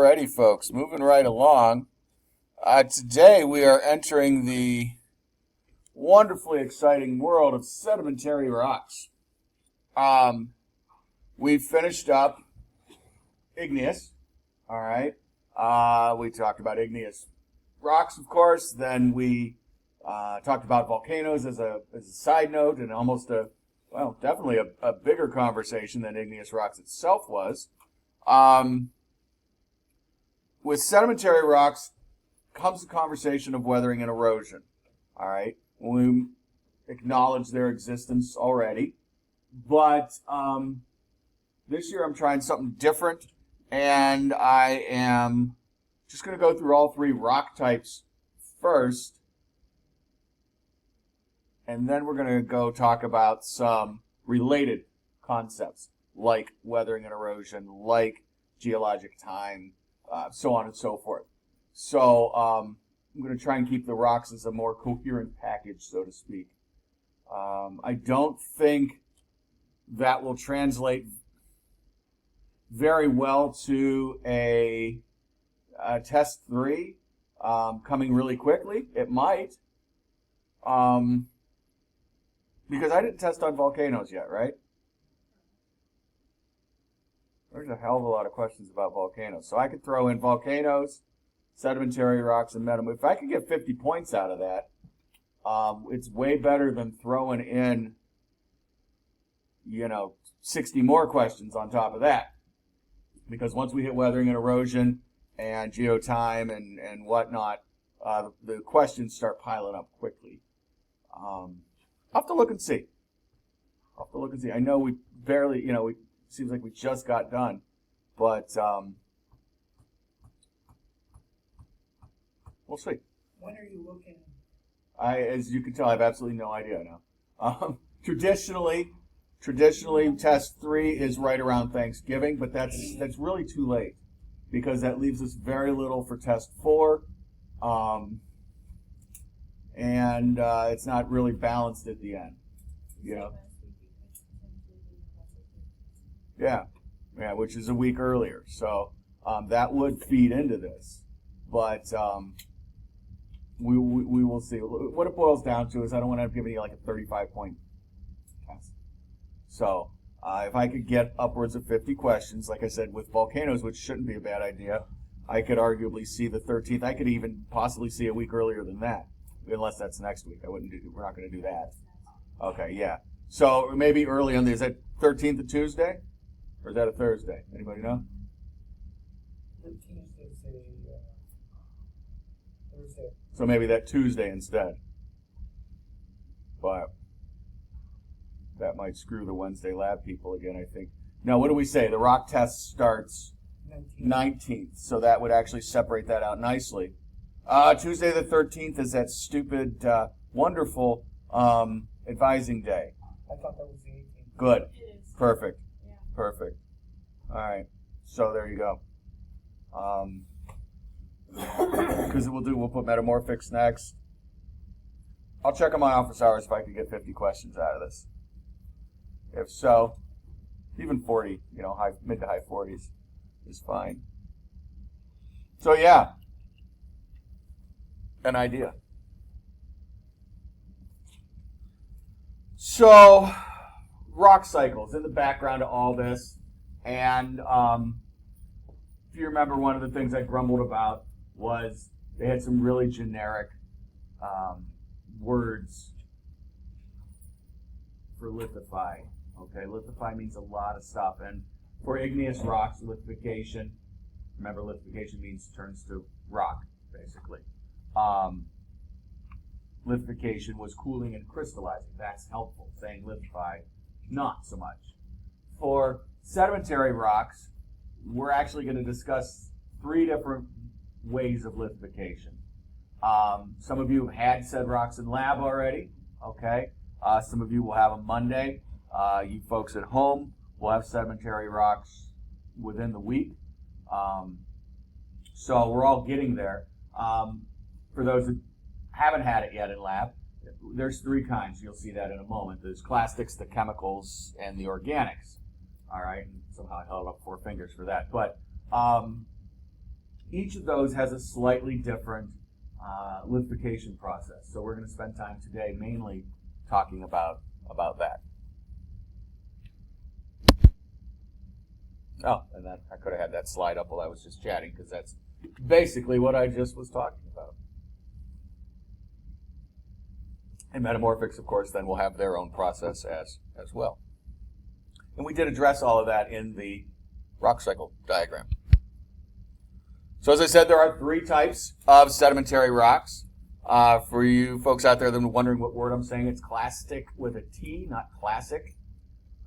Alrighty, folks, moving right along. Today we are entering the wonderfully exciting world of sedimentary rocks. We finished up igneous, all right. We talked about igneous rocks, of course. Then we talked about volcanoes as a side note, and almost definitely a bigger conversation than igneous rocks itself was. With sedimentary rocks comes the conversation of weathering and erosion. All right, we acknowledge their existence already, but this year I'm trying something different, and I am just going to go through all three rock types first, and then we're going to go talk about some related concepts like weathering and erosion, like geologic time, so on and so forth. So I'm going to try and keep the rocks as a more coherent package, so to speak. I don't think that will translate very well to a test 3 coming really quickly. It might, because I didn't test on volcanoes yet, right? There's a hell of a lot of questions about volcanoes. So I could throw in volcanoes, sedimentary rocks, and metamorph. If I could get 50 points out of that, it's way better than throwing in, 60 more questions on top of that. Because once we hit weathering and erosion and geotime and whatnot, the questions start piling up quickly. I'll have to look and see. I know we barely, seems like we just got done, but we'll see. When are you looking? As you can tell, I have absolutely no idea now. Traditionally, test 3 is right around Thanksgiving, but that's really too late because that leaves us very little for test 4, and it's not really balanced at the end, Yeah, which is a week earlier. So that would feed into this. But we will see. What it boils down to is I don't want to give you like a 35-point test. So if I could get upwards of 50 questions, like I said, with volcanoes, which shouldn't be a bad idea, I could arguably see the 13th. I could even possibly see a week earlier than that, unless that's next week. We're not going to do that. Okay, yeah. So maybe early on. Is that 13th a Tuesday? Or is that a Thursday? Anybody know? 13th is a Thursday. So maybe that Tuesday instead. But that might screw the Wednesday lab people again, I think. Now, what do we say? The rock test starts 19th. So that would actually separate that out nicely. Tuesday the 13th is that stupid, wonderful advising day. I thought that was the 18th. Good. It is. Perfect. Yeah. Perfect. All right. So there you go. Because we'll put metamorphics next. I'll check on my office hours if I can get 50 questions out of this. If so, even 40, mid to high 40s is fine. So yeah, an idea. So rock cycles in the background to all this, and if you remember, one of the things I grumbled about was they had some really generic words for lithify. Okay, lithify means a lot of stuff, and for igneous rocks, lithification, remember lithification means turns to rock, basically. Lithification was cooling and crystallizing. That's helpful. Saying lithify, not so much. For sedimentary rocks, we're actually going to discuss 3 different ways of lithification. Some of you have had said rocks in lab already. Okay. Some of you will have them Monday. You folks at home will have sedimentary rocks within the week. So we're all getting there. For those that haven't had it yet in lab, there's 3 kinds. You'll see that in a moment. There's clastics, the chemicals, and the organics. All right. And somehow I held up 4 fingers for that. But each of those has a slightly different lithification process. So we're going to spend time today mainly talking about that. Oh, and then I could have had that slide up while I was just chatting, because that's basically what I just was talking about. And metamorphics, of course, then will have their own process as well. And we did address all of that in the rock cycle diagram. So as I said, there are 3 types of sedimentary rocks. For you folks out there that are wondering what word I'm saying, it's clastic with a T, not classic.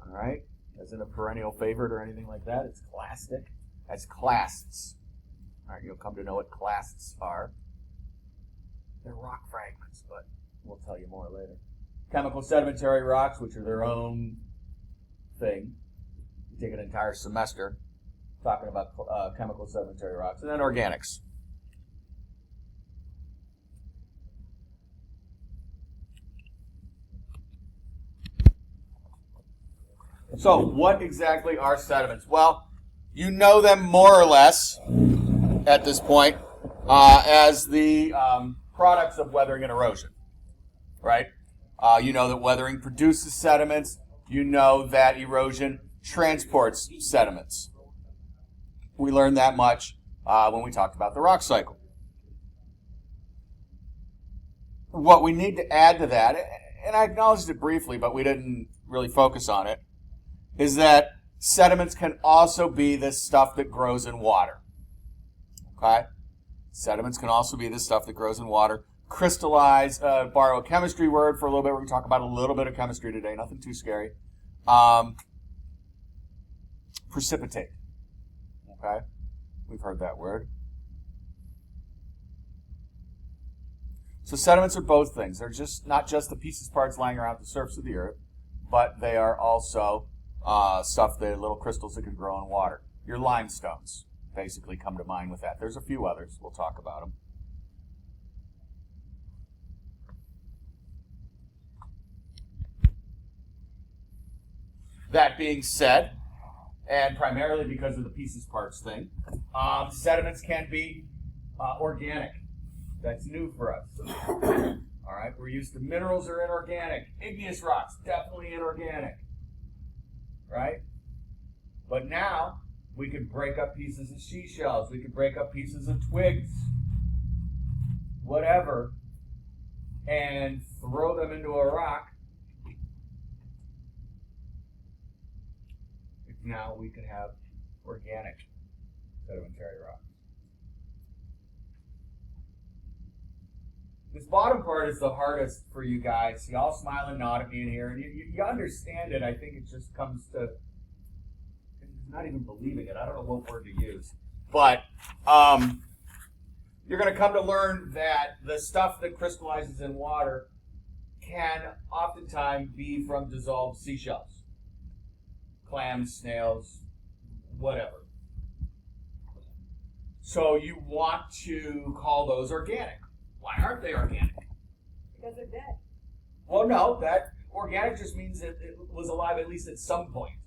All right? As in a perennial favorite or anything like that. It's clastic. That's clasts. All right, you'll come to know what clasts are. They're rock fragments, but we'll tell you more later. Chemical sedimentary rocks, which are their own thing. You take an entire semester talking about chemical sedimentary rocks. And then organics. So, what exactly are sediments? Well, you know them more or less at this point as the products of weathering and erosion, right? You know that weathering produces sediments. You know that erosion transports sediments. We learned that much when we talked about the rock cycle. What we need to add to that, and I acknowledged it briefly, but we didn't really focus on it, is that sediments can also be this stuff that grows in water. Okay? Sediments can also be this stuff that grows in water. Crystallize, borrow a chemistry word for a little bit. We're going to talk about a little bit of chemistry today, nothing too scary. Precipitate. Okay? We've heard that word. So sediments are both things. They're just not just the pieces, parts lying around the surface of the earth, but they are also stuff, the little crystals that can grow in water. Your limestones basically come to mind with that. There's a few others. We'll talk about them. That being said, and primarily because of the pieces, parts thing, sediments can be organic. That's new for us. All right, we're used to minerals are inorganic. Igneous rocks, definitely inorganic. Right? But now, we can break up pieces of seashells. We can break up pieces of twigs. Whatever. And throw them into a rock. Now we can have organic sedimentary rocks. This bottom part is the hardest for you guys. Y'all smile and nod at me in here, and you understand it. I think it just comes to not even believing it. I don't know what word to use. But you're going to come to learn that the stuff that crystallizes in water can oftentimes be from dissolved seashells. Clams, snails, whatever. So you want to call those organic. Why aren't they organic? Because they're dead. Well, no, that organic just means it was alive at least at some point.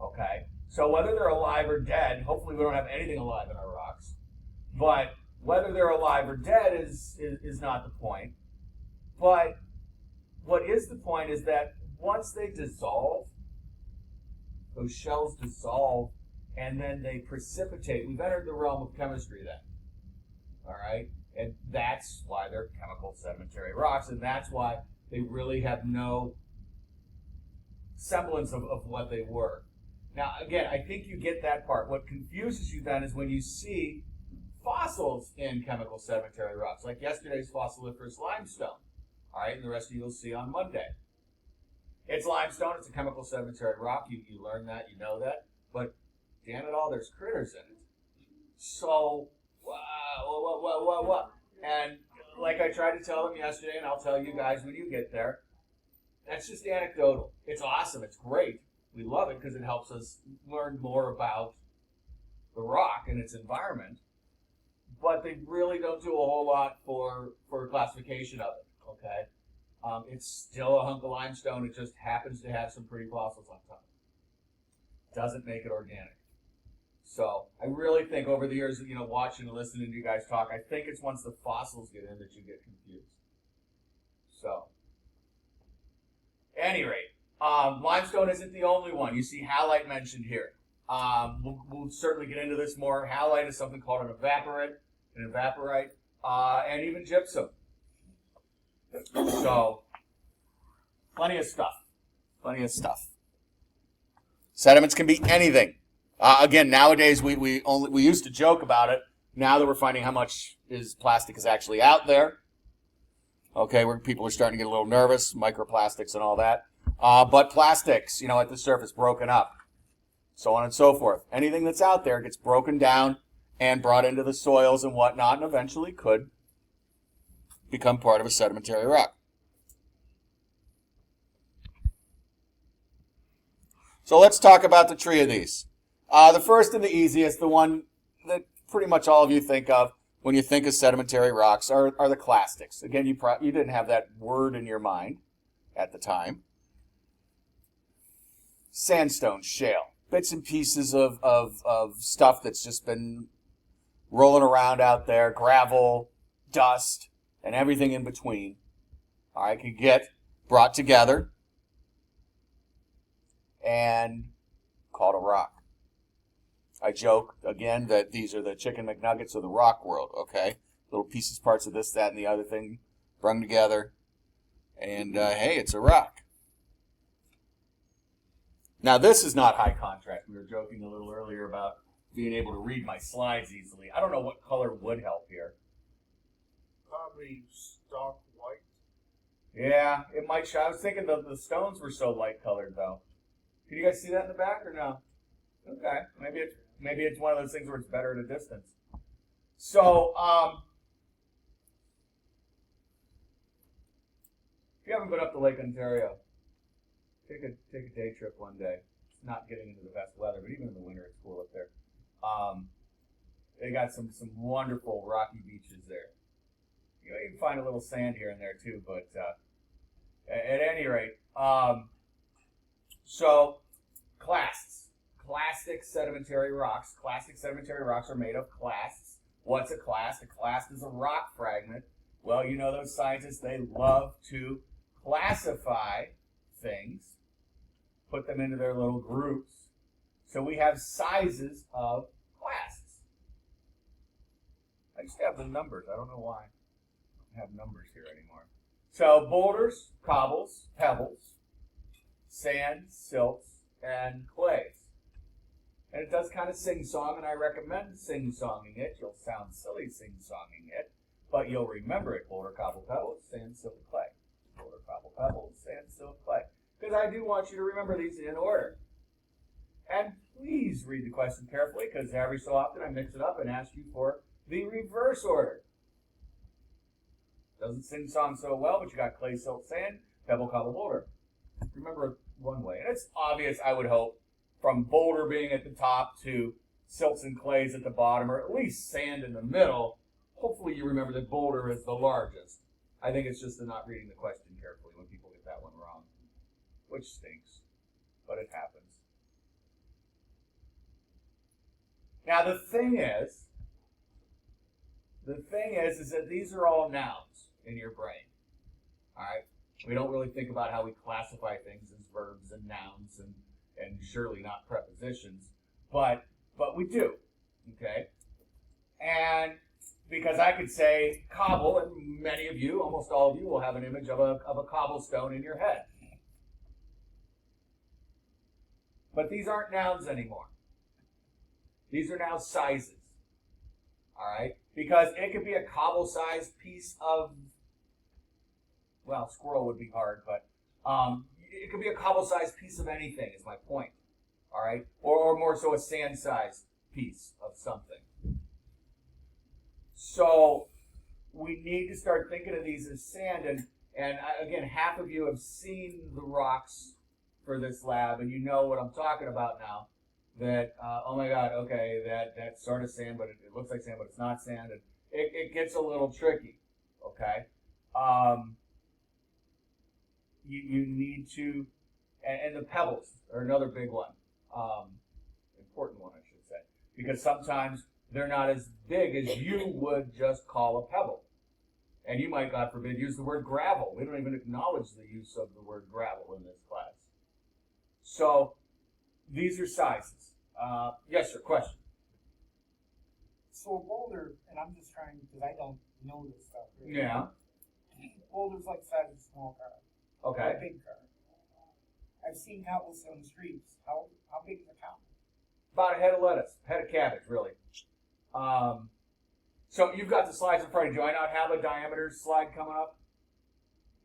Okay? So whether they're alive or dead, hopefully we don't have anything alive in our rocks, but whether they're alive or dead is not the point. But what is the point is that once they dissolve, those shells dissolve, and then they precipitate. We've entered the realm of chemistry then. All right? And that's why they're chemical sedimentary rocks, and that's why they really have no semblance of what they were. Now, again, I think you get that part. What confuses you then is when you see fossils in chemical sedimentary rocks, like yesterday's fossiliferous limestone. All right, and the rest of you will see on Monday. It's limestone. It's a chemical sedimentary rock. You learn that. You know that. But damn it all, there's critters in it. So, what? And like I tried to tell them yesterday, and I'll tell you guys when you get there, that's just anecdotal. It's awesome. It's great. We love it because it helps us learn more about the rock and its environment. But they really don't do a whole lot for classification of it. Okay, it's still a hunk of limestone. It just happens to have some pretty fossils on top. Doesn't make it organic. So I really think over the years, watching and listening to you guys talk, I think it's once the fossils get in that you get confused. So, at any rate, limestone isn't the only one. You see halite mentioned here. We'll certainly get into this more. Halite is something called an evaporite, and even gypsum. So, plenty of stuff. Sediments can be anything. Again, nowadays we used to joke about it. Now that we're finding how much plastic is actually out there, okay, where people are starting to get a little nervous, microplastics and all that. But plastics, at the surface, broken up, so on and so forth. Anything that's out there gets broken down and brought into the soils and whatnot, and eventually could become part of a sedimentary rock. So let's talk about the tree of these. The first and the easiest, the one that pretty much all of you think of when you think of sedimentary rocks, are the clastics. Again, you didn't have that word in your mind at the time. Sandstone, shale, bits and pieces of stuff that's just been rolling around out there, gravel, dust, and everything in between. All right, can get brought together and called a rock. I joke, again, that these are the chicken McNuggets of the rock world, okay? Little pieces, parts of this, that, and the other thing brung together. And, hey, it's a rock. Now, this is not high contrast. We were joking a little earlier about being able to read my slides easily. I don't know what color would help here. Probably stock white. Yeah, it might show. I was thinking the stones were so light colored, though. Can you guys see that in the back or no? Okay, maybe it's one of those things where it's better at a distance. So, if you haven't been up to Lake Ontario, take a day trip one day. It's not getting into the best weather, but even in the winter, it's cool up there. They got some wonderful rocky beaches there. You can find a little sand here and there too, but at any rate, so clasts. Clastic sedimentary rocks. Clastic sedimentary rocks are made of clasts. What's a clast? A clast is a rock fragment. Well, those scientists, they love to classify things, put them into their little groups. So we have sizes of clasts. I just have the numbers. I don't know why I don't have numbers here anymore. So boulders, cobbles, pebbles, sand, silts, and clays. And it does kind of sing-song, and I recommend sing-songing it. You'll sound silly sing-songing it, but you'll remember it. Boulder, cobble, pebbles, sand, silt, clay. Boulder, cobble, pebbles, sand, silt, clay. Because I do want you to remember these in order. And please read the question carefully, because every so often I mix it up and ask you for the reverse order. Doesn't sing-song so well, but you got clay, silt, sand, pebble, cobble, boulder. Remember it one way. And it's obvious, I would hope, from boulder being at the top to silts and clays at the bottom, or at least sand in the middle. Hopefully you remember that boulder is the largest. I think it's just the not reading the question carefully when people get that one wrong, which stinks, but it happens. Now the thing is that these are all nouns in your brain. All right? We don't really think about how we classify things as verbs and nouns and surely not prepositions, but we do, okay? And because I could say cobble, and many of you, almost all of you, will have an image of a cobblestone in your head. But these aren't nouns anymore. These are now sizes, all right? Because it could be a cobble-sized piece of, well, squirrel would be hard, but it could be a cobble-sized piece of anything, is my point, all right? Or more so a sand-sized piece of something. So we need to start thinking of these as sand. And again, half of you have seen the rocks for this lab, and you know what I'm talking about now. That, oh my God, okay, that's sort of sand, but it looks like sand, but it's not sand. And it gets a little tricky, okay? You need to, and the pebbles are another big one, important one, I should say. because sometimes they're not as big as you would just call a pebble. And you might, God forbid, use the word gravel. We don't even acknowledge the use of the word gravel in this class. So these are sizes. Yes, sir, question. So a boulder, and I'm just trying because I don't know this stuff. Really. Yeah. Boulders like the size of a small car. Or Okay. a big car. I've seen cobbles on the streets. How big is a cobble? About a head of lettuce, head of cabbage, really. So you've got the slides in front of you. Do I not have a diameter slide coming up?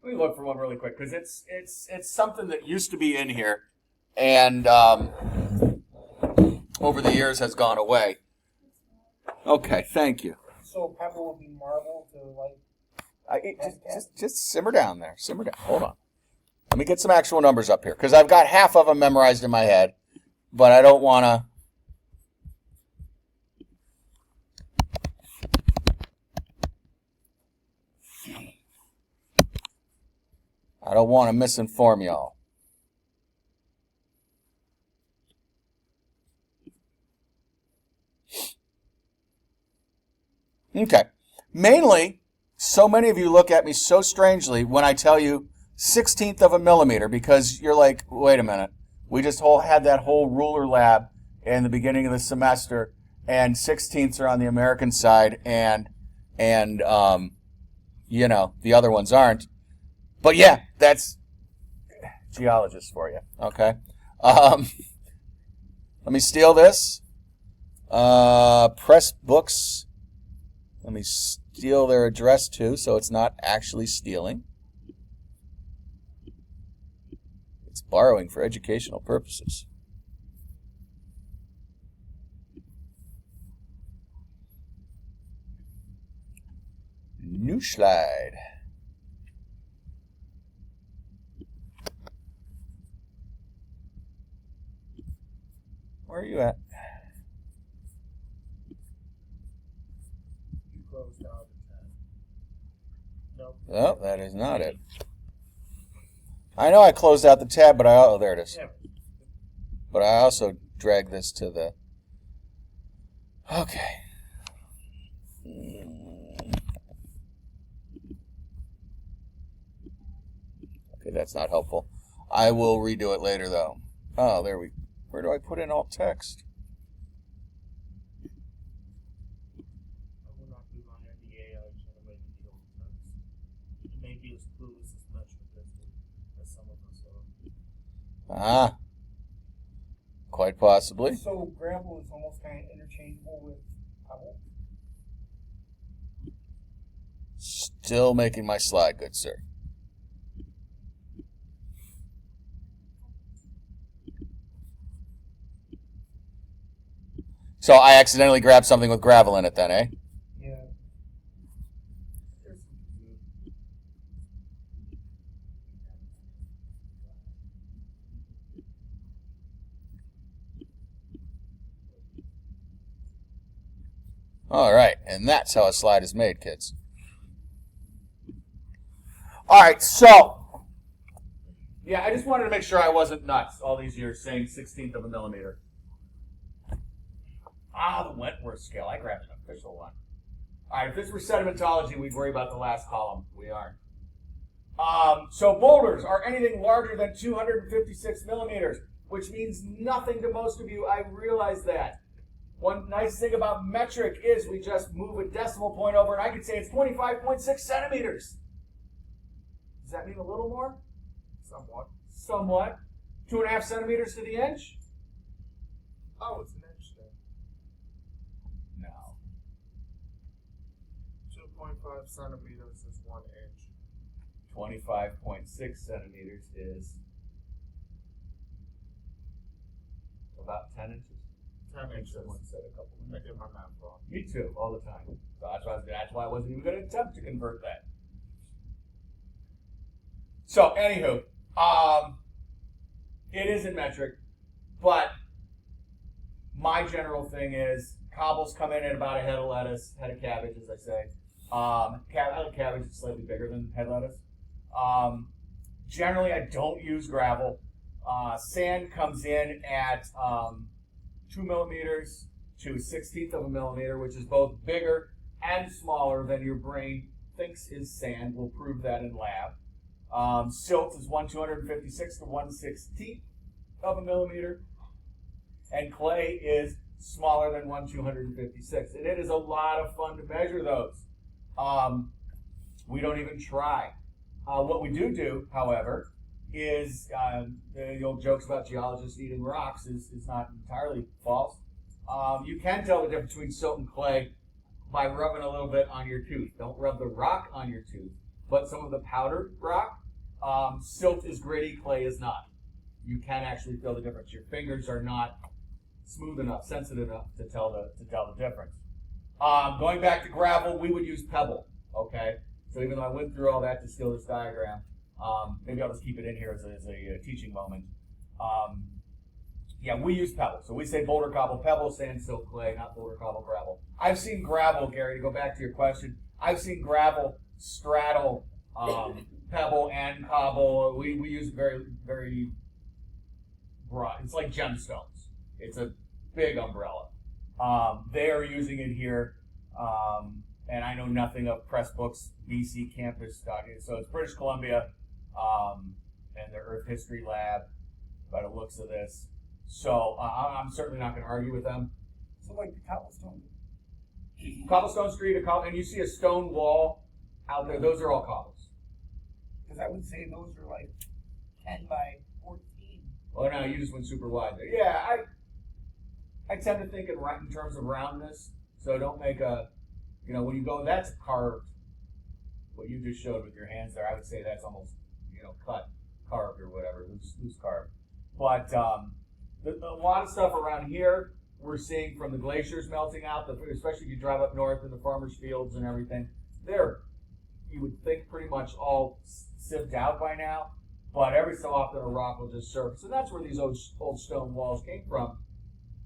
Let me look for one really quick because it's something that used to be in here, and over the years has gone away. Okay, thank you. So a pebble would be marble to like. Just simmer down there. Simmer down. Hold on. Let me get some actual numbers up here because I've got half of them memorized in my head, but I don't want to. I don't want to misinform y'all. Okay. Mainly, so many of you look at me so strangely when I tell you 1/16 of a millimeter because you're like, wait a minute. We just had that whole ruler lab in the beginning of the semester, and 1/16 are on the American side, and you know, the other ones aren't. But yeah, that's geologists for you. Okay. Let me steal this. Press books. Let me steal their address too, so it's not actually stealing. It's borrowing for educational purposes. New slide. Where are you at? You closed out the tab. Nope. Oh, that is not it. I know I closed out the tab, but oh, there it is. Yeah. But I also dragged this to the. Okay. Okay, that's not helpful. I will redo it later, though. Oh, there we. Where do I put in alt text? I will not do my NDA. I try to make it the old text. It may be as clueless as much as some of us are. Ah. Quite possibly. So gravel is almost kind of interchangeable with pebble. Still making my slide, good sir. So I accidentally grabbed something with gravel in it then, eh? Yeah. All right, and that's how a slide is made, kids. All right, so yeah, I just wanted to make sure I wasn't nuts all these years saying 1/16 of a millimeter. Ah, the Wentworth scale. I grabbed an official one. All right, if this were sedimentology, we'd worry about the last column. We aren't. So boulders are anything larger than 256 millimeters, which means nothing to most of you. I realize that. One nice thing about metric is we just move a decimal point over, and I could say it's 25.6 centimeters. Does that mean a little more? Somewhat. Somewhat. 2.5 centimeters to the inch? Oh, it's an inch then. No. 2.5 centimeters is 1 inch. 25.6 centimeters is about 10 inches. 10 inches. Someone said a couple I minutes. did my math wrong. Me too, all the time. So that's why I wasn't even going to attempt to convert that. So, anywho, it is in metric, but my general thing is cobbles come in at about a head of lettuce, head of cabbage, as I say. Cabbage is slightly bigger than head lettuce. Generally, I don't use gravel. Sand comes in at 2 millimeters to 1/16 of a millimeter, which is both bigger and smaller than your brain thinks is sand. We'll prove that in lab. Silt is 1/256 to 1/16 of a millimeter, and clay is smaller than 1/256. And it is a lot of fun to measure those. We don't even try. What we do, however, is the old jokes about geologists eating rocks is not entirely false. You can tell the difference between silt and clay by rubbing a little bit on your tooth. Don't rub the rock on your tooth, but some of the powdered rock, silt is gritty, clay is not. You can actually feel the difference. Your fingers are not smooth enough, sensitive enough to tell the difference. Going back to gravel, we would use pebble. Okay, so even though I went through all that to steal this diagram, maybe I'll just keep it in here as a teaching moment. Yeah, we use pebble. So we say boulder, cobble, pebble, sand, silt, clay, not boulder, cobble, gravel. I've seen gravel, Gary, to go back to your question, I've seen gravel straddle pebble and cobble. We use very, very broad. It's like gemstones. It's a big umbrella. They are using it here, and I know nothing of Pressbooks BC campus study. So it's British Columbia and their Earth History Lab, by the looks of this. So I'm certainly not going to argue with them. So like the Cobblestone Street, and you see a stone wall out there. Those are all cobbles. because I would say those are like 10 by 14. Well, no, you just went super wide there. Yeah, I tend to think in terms of roundness. So don't make a, when you go, that's carved. What you just showed with your hands there, I would say that's almost, cut, carved or whatever, loose carved. But a lot of stuff around here we're seeing from the glaciers melting out, especially if you drive up north in the farmers' fields and everything. They're, you would think, pretty much all sieved out by now, but every so often a rock will just surface. And that's where these old stone walls came from.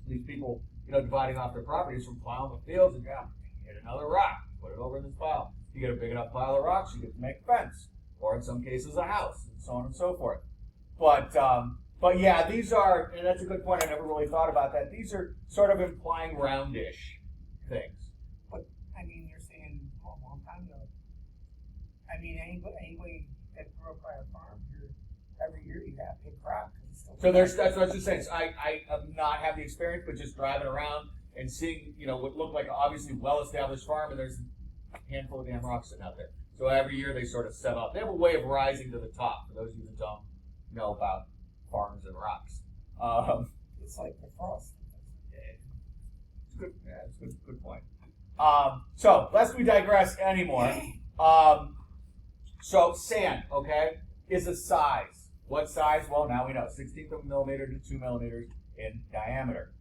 These people, dividing off their properties from plowing the fields and hit another rock, put it over in this pile. You get a big enough pile of rocks, you get to make a fence, or in some cases a house, and so on and so forth. But yeah, these are, and that's a good point, I never really thought about that. These are sort of implying roundish things. But, you're saying a long time ago. Anybody that grew up by a farm, every year you have big crops. So that's what I was just saying. So I have not had the experience, but just driving around and seeing, what looked like an obviously well-established farm, and there's a handful of damn rocks sitting out there. So every year they sort of set up. They have a way of rising to the top, for those of you that don't know about farms and rocks. It's like the frost. It's good. Yeah, it's a good point. So lest we digress anymore. So sand, okay, is a size. What size? Well, now we know, 1/16 of a millimeter to 2 millimeters in diameter.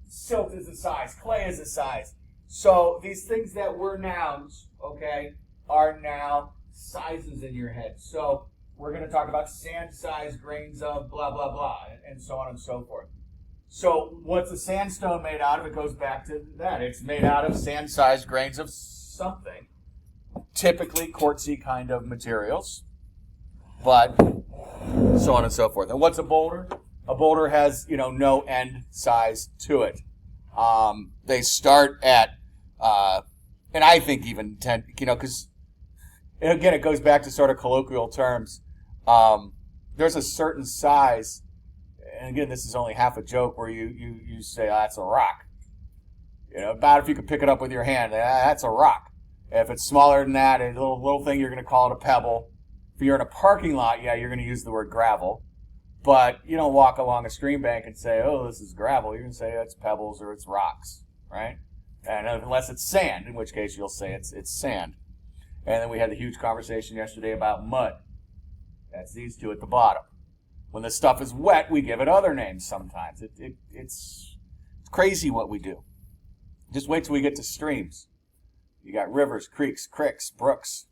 Silt is a size. Clay is a size. So these things that were nouns, okay, are now sizes in your head. So we're going to talk about sand size, grains of blah, blah, blah, and so on and so forth. So what's a sandstone made out of? It goes back to that. It's made out of sand-sized grains of something, typically quartzy kind of materials, but so on and so forth. And what's a boulder? A boulder has, no end size to it. They start at, and I think even 10, because, again, it goes back to sort of colloquial terms. There's a certain size, and again, this is only half a joke, where you say, that's a rock. About if you could pick it up with your hand, that's a rock. If it's smaller than that, a little thing, you're going to call it a pebble. If you're in a parking lot, yeah, you're going to use the word gravel. But you don't walk along a stream bank and say, oh, this is gravel. You're going to say it's pebbles or it's rocks, right? And unless it's sand, in which case you'll say it's sand. And then we had the huge conversation yesterday about mud. That's these two at the bottom. When the stuff is wet, we give it other names sometimes. It's crazy what we do. Just wait till we get to streams. You got rivers, creeks, brooks,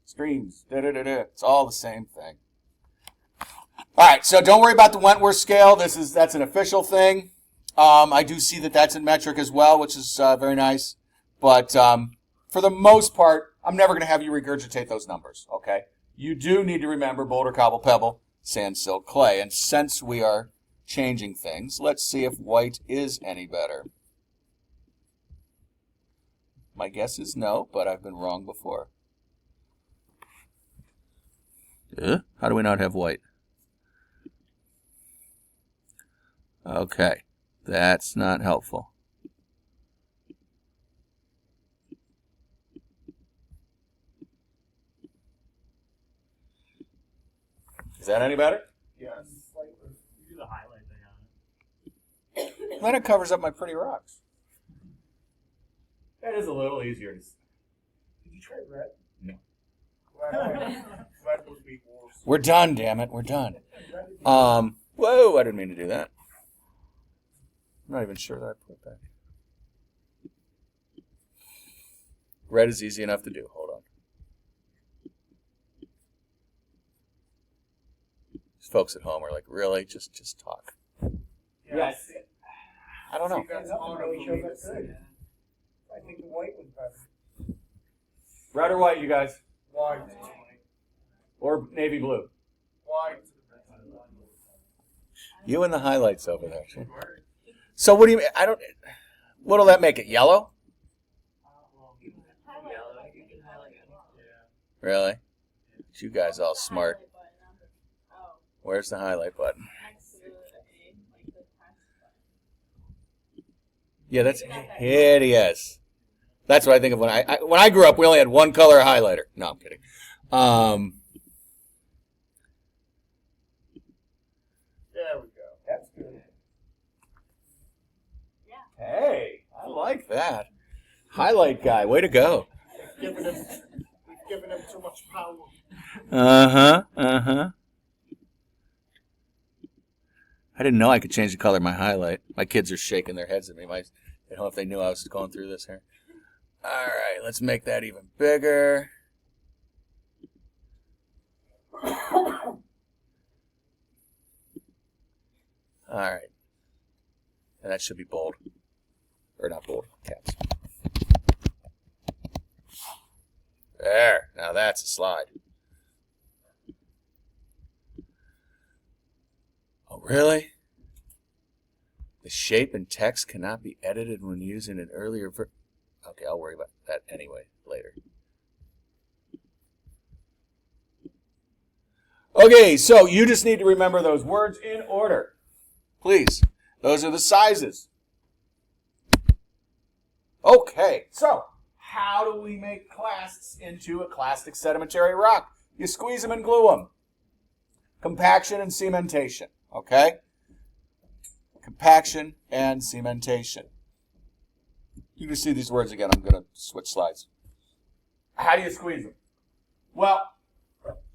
streams, It's all the same thing. All right, so don't worry about the Wentworth scale. That's an official thing. I do see that that's in metric as well, which is very nice. But for the most part, I'm never going to have you regurgitate those numbers, okay? You do need to remember boulder, cobble, pebble, sand, silt, clay. And since we are changing things, let's see if white is any better. My guess is no, but I've been wrong before. How do we not have white? Okay, that's not helpful. Is that any better? Yes. Do the highlight thing on it. Then it covers up my pretty rocks. That is a little easier to. Did you try red? No. Red would be worse. We're done, damn it. We're done. Red would be- Whoa, I didn't mean to do that. I'm not even sure that I put that. Red is easy enough to do. Hold on. These folks at home are like, really? Just talk. Yes. I don't know. Nothing really shows up good. I think the white was better. Red or white, you guys? White. Or navy blue? White. You and the highlights over there. So what do you mean? What'll that make it? Yellow? Really? You guys all smart. Where's the highlight button? Yeah, that's hideous. That's what I think of when I grew up. We only had one color highlighter. No, I'm kidding. There we go. That's good. Hey, I like that. Highlight guy, way to go. Giving him too much power. Uh-huh. I didn't know I could change the color of my highlight. My kids are shaking their heads at me. They don't know if they knew I was going through this here. All right, let's make that even bigger. All right. And that should be bold. Or not bold, caps. There. Now that's a slide. Oh, really? The shape and text cannot be edited when using an earlier Okay, I'll worry about that anyway later. Okay, so you just need to remember those words in order. Please. Those are the sizes. Okay, so how do we make clasts into a clastic sedimentary rock? You squeeze them and glue them. Compaction and cementation, okay? Compaction and cementation. You can see these words again. I'm going to switch slides. How do you squeeze them? Well,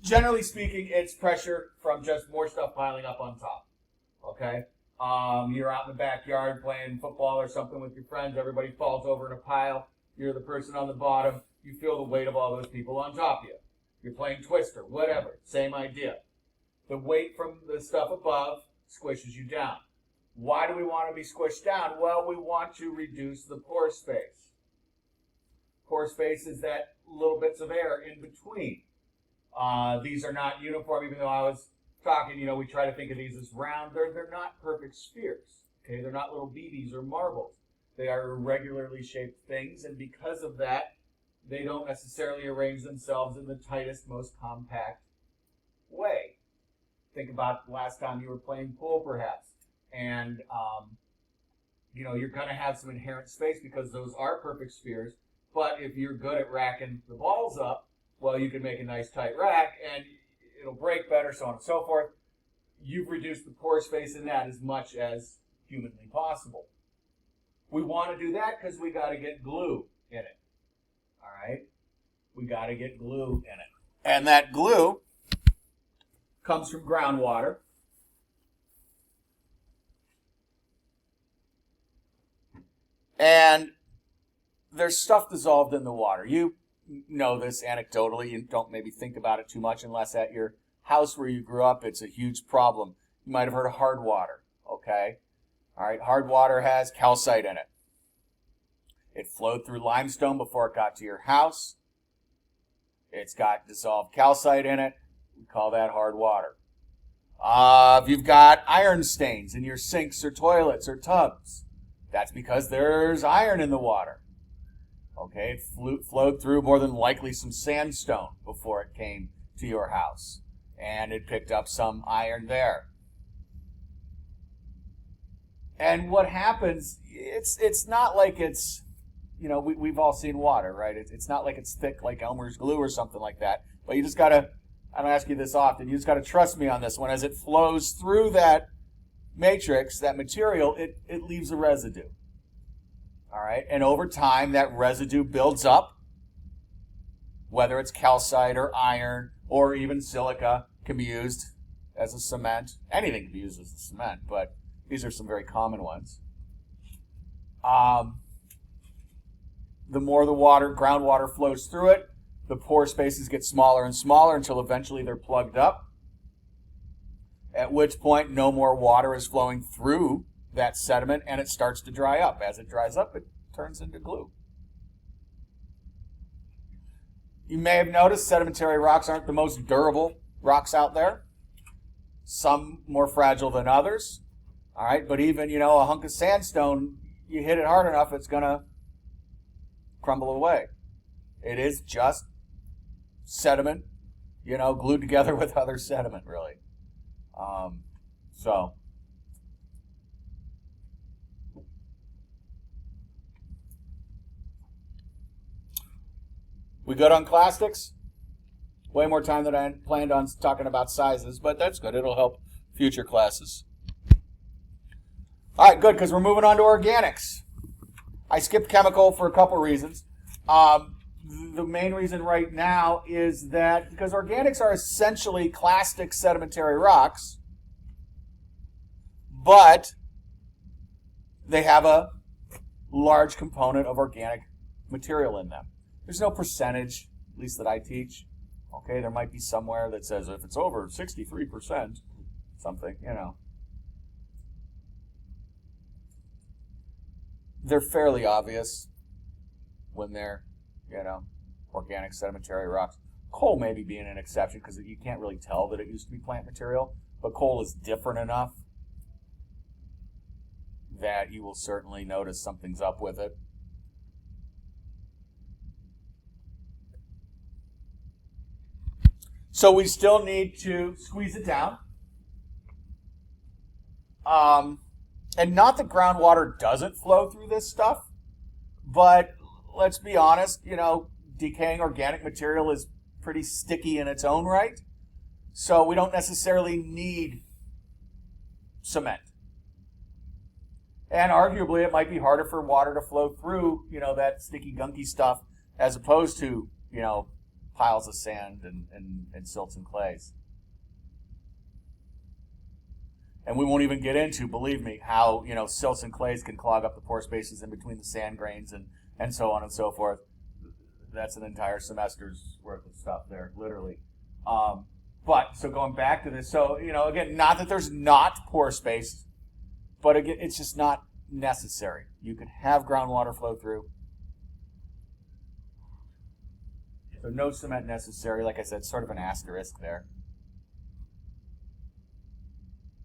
generally speaking, it's pressure from just more stuff piling up on top, okay? You're out in the backyard playing football or something with your friends. Everybody falls over in a pile. You're the person on the bottom. You feel the weight of all those people on top of you. You're playing Twister, whatever. Same idea. The weight from the stuff above squishes you down. Why do we want to be squished down? Well, we want to reduce the pore space. Pore space is that little bits of air in between. These are not uniform, even though I was talking, we try to think of these as round. They're not perfect spheres. Okay, they're not little BBs or marbles. They are irregularly shaped things, and because of that, they don't necessarily arrange themselves in the tightest, most compact way. Think about the last time you were playing pool, perhaps, and you're going to have some inherent space because those are perfect spheres. But if you're good at racking the balls up, well, you can make a nice tight rack, and it'll break better, so on and so forth. You've reduced the pore space in that as much as humanly possible. We want to do that because we got to get glue in it. All right? We got to get glue in it. And that glue comes from groundwater. And there's stuff dissolved in the water. You know this anecdotally. You don't maybe think about it too much unless at your house where you grew up, it's a huge problem. You might have heard of hard water, okay? All right, hard water has calcite in it. It flowed through limestone before it got to your house. It's got dissolved calcite in it. We call that hard water. If you've got iron stains in your sinks or toilets or tubs, that's because there's iron in the water. Okay, it flowed through more than likely some sandstone before it came to your house, and it picked up some iron there. And what happens, it's not like it's, we've all seen water, right? It's not like it's thick like Elmer's glue or something like that. But you just got to, I don't ask you this often, you just got to trust me on this one. As it flows through that matrix, that material, it leaves a residue. All right? And over time, that residue builds up, whether it's calcite or iron or even silica can be used as a cement. Anything can be used as a cement, but these are some very common ones. The more the groundwater flows through it, the pore spaces get smaller and smaller until eventually they're plugged up, at which point no more water is flowing through that sediment and it starts to dry up. As it dries up, it turns into glue. You may have noticed sedimentary rocks aren't the most durable rocks out there. Some more fragile than others. All right, but even, a hunk of sandstone, you hit it hard enough, it's going to crumble away. It is just sediment, glued together with other sediment, really. So, we good on clastics? Way more time than I planned on talking about sizes, but that's good. It'll help future classes. All right, good, because we're moving on to organics. I skipped chemical for a couple reasons. The main reason right now is that because organics are essentially clastic sedimentary rocks, but they have a large component of organic material in them. There's no percentage, at least that I teach. Okay, there might be somewhere that says if it's over 63%, something, They're fairly obvious when they're, organic sedimentary rocks. Coal maybe being an exception because you can't really tell that it used to be plant material, but coal is different enough that you will certainly notice something's up with it. So we still need to squeeze it down. And not that groundwater doesn't flow through this stuff, but let's be honest, decaying organic material is pretty sticky in its own right. So we don't necessarily need cement. And arguably it might be harder for water to flow through, that sticky gunky stuff as opposed to, piles of sand and silts and clays. And we won't even get into, believe me, how, silts and clays can clog up the pore spaces in between the sand grains and so on and so forth. That's an entire semester's worth of stuff there, literally. But, so going back to this, so, again, not that there's not pore space, but again, it's just not necessary. You can have groundwater flow through. So no cement necessary. Like I said, sort of an asterisk there.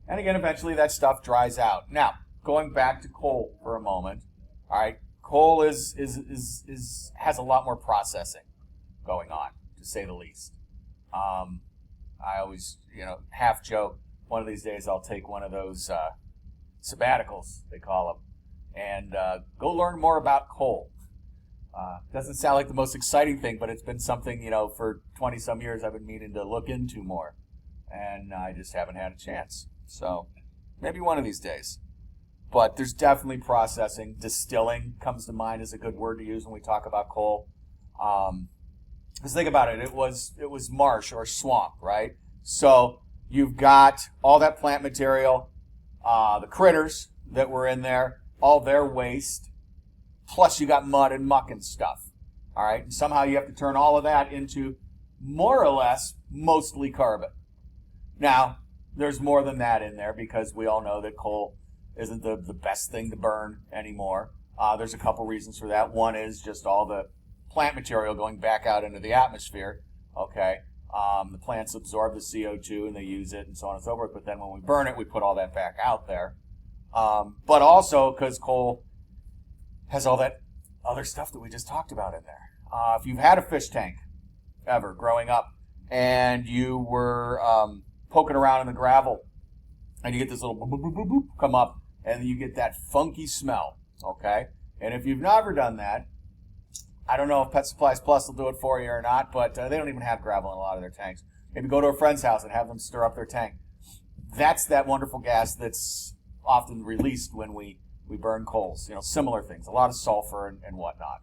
And again, eventually that stuff dries out. Now, going back to coal for a moment. All right, coal has a lot more processing going on, to say the least. I always, half joke. One of these days, I'll take one of those sabbaticals, they call them, and go learn more about coal. Doesn't sound like the most exciting thing, but it's been something, for 20-some years I've been meaning to look into more, and I just haven't had a chance. So maybe one of these days. But there's definitely processing. Distilling comes to mind as a good word to use when we talk about coal. Because think about it, it was marsh or swamp, right? So you've got all that plant material, the critters that were in there, all their waste, plus you got mud and muck and stuff. All right, and somehow you have to turn all of that into more or less mostly carbon. Now, there's more than that in there because we all know that coal isn't the best thing to burn anymore. There's a couple reasons for that. One is just all the plant material going back out into the atmosphere. Okay, the plants absorb the CO2 and they use it and so on and so forth. But then when we burn it, we put all that back out there. But also because coal has all that other stuff that we just talked about in there. If you've had a fish tank ever growing up and you were poking around in the gravel and you get this little boop, boop, boop, boop, boop, come up and you get that funky smell, okay? And if you've never done that, I don't know if Pet Supplies Plus will do it for you or not, but they don't even have gravel in a lot of their tanks. Maybe go to a friend's house and have them stir up their tank. That's that wonderful gas that's often released when we burn coals. You know, similar things, a lot of sulfur and whatnot.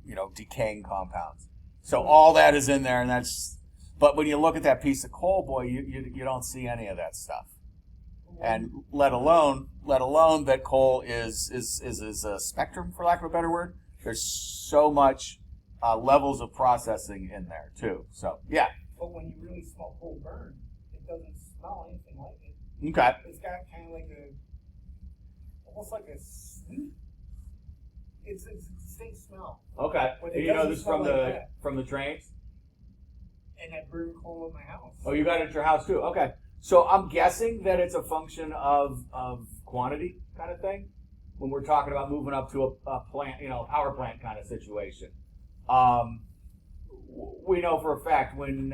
You know, decaying compounds. So all that is in there, and that's. But when you look at that piece of coal, boy, you don't see any of that stuff. And let alone that coal is a spectrum, for lack of a better word. There's so much levels of processing in there too. So yeah. But when you really smell coal burn, it doesn't smell anything like it. Okay. It's got kind of like almost like a sweet. It's a distinct smell. Okay. But And it you know doesn't this smell from like the trains? And I burn coal at my house. Oh, you got it at your house too. Okay. So I'm guessing that it's a function of quantity kind of thing when we're talking about moving up to a plant, you know, power plant kind of situation. We know for a fact when,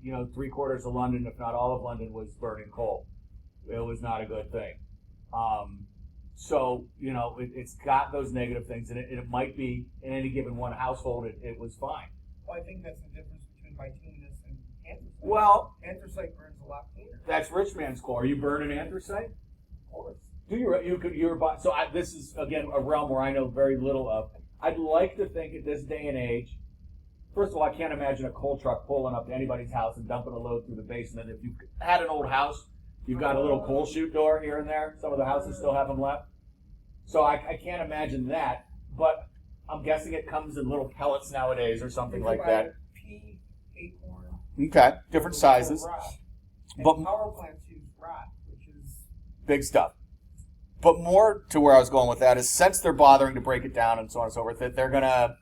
you know, 3/4 of London, if not all of London, was burning coal. It was not a good thing. So, you know, it's got those negative things, and it might be in any given one household, it was fine. Well, I think that's the difference between bituminous and anthracite. Well, Anthracite burns a lot cleaner. that's rich man's coal. Are you burning anthracite? Of course. Do this is again a realm where I know very little of. I'd like to think at this day and age, first of all, I can't imagine a coal truck pulling up to anybody's house and dumping a load through the basement. If you had an old house, you've got a little coal chute door here and there. Some of the houses still have them left. So I can't imagine that, but I'm guessing it comes in little pellets nowadays or something like that. Pea, acorn. Okay, different sizes. And But- power plants use rot, which is Big stuff. But more to where I was going with that is since they're bothering to break it down and so on and so forth, that they're going to,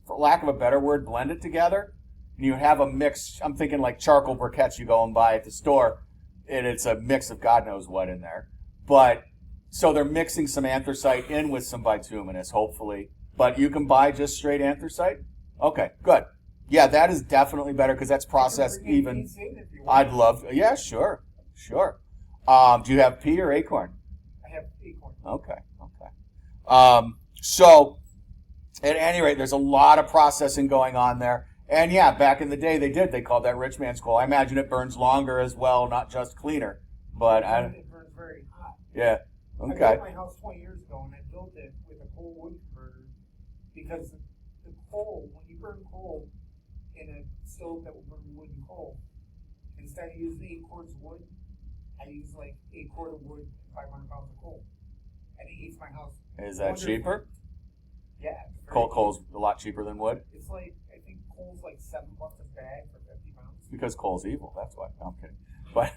for lack of a better word, blend it together. And you have a mix. I'm thinking like charcoal briquettes you go and buy at the store, and it's a mix of God knows what in there. But so they're mixing some anthracite in with some bituminous, hopefully. But you can buy just straight anthracite? Okay, good. Yeah, that is definitely better because that's processed even. I'd love to. Yeah, sure. Do you have pea or acorn? I have acorn. Okay. So, at any rate, there's a lot of processing going on there. And yeah, back in the day, they called that rich man's coal. I imagine it burns longer as well, not just cleaner. But It burns very hot. yeah, I okay. built my house 20 years ago, and I built it with a coal wood converter because the coal, when you burn coal in a stove that will burn wood and coal, instead of using 8 quarts of wood, I use like 1 quart of wood and 500 pounds of coal, and it heats my house. Is that wonderful. cheaper? Yeah. It's very cheap. Coal's a lot cheaper than wood It's like, I think coal's like $7 a bag for 50 pounds. because coal's evil. That's why. No, I'm kidding. But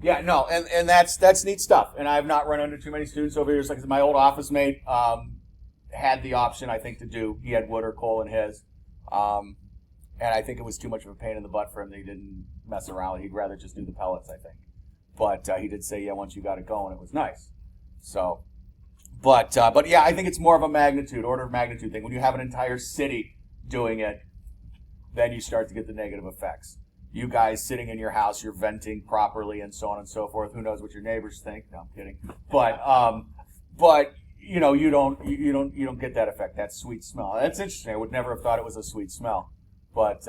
yeah, no, and that's neat stuff. And I've not run into too many students over here. Like my old office mate had the option, I think, to do. He had wood or coal in his, and I think it was too much of a pain in the butt for him. That he didn't mess around. He'd rather just do the pellets, I think. But he did say, yeah, once you got it going, it was nice. So, but yeah, I think it's more of a order of magnitude thing. When you have an entire city doing it, then you start to get the negative effects. You guys sitting in your house, you're venting properly and so on and so forth. Who knows what your neighbors think? No, I'm kidding. But you know, you don't get that effect, that sweet smell. That's interesting. I would never have thought it was a sweet smell. But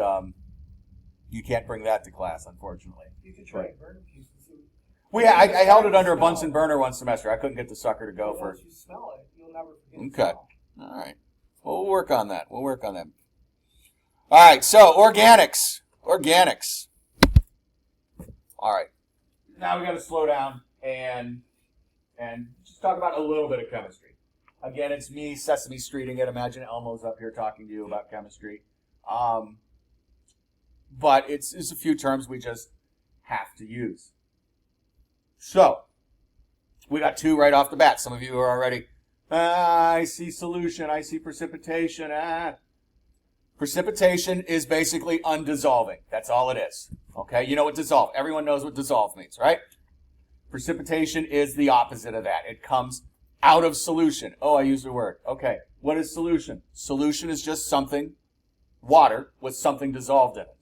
you can't bring that to class, unfortunately. You could try and burn a piece and see. Well, yeah, I held it under a Bunsen burner one semester. I couldn't get the sucker to go But for once you smell it, you'll never forget the Okay. smell. All right. Well, we'll work on that. All right. So organics. All right. Now we got to slow down and just talk about a little bit of chemistry. Again, it's me, Sesame Streeting it. Imagine Elmo's up here talking to you about chemistry. But it's a few terms we just have to use. So, we got 2 right off the bat. Some of you are already, I see solution, I see precipitation. Precipitation is basically undissolving. That's all it is. Okay, you know what dissolve. Everyone knows what dissolve means, right? Precipitation is the opposite of that. It comes out of solution. Oh, I used a word. Okay. What is solution? Solution is just something, water, with something dissolved in it.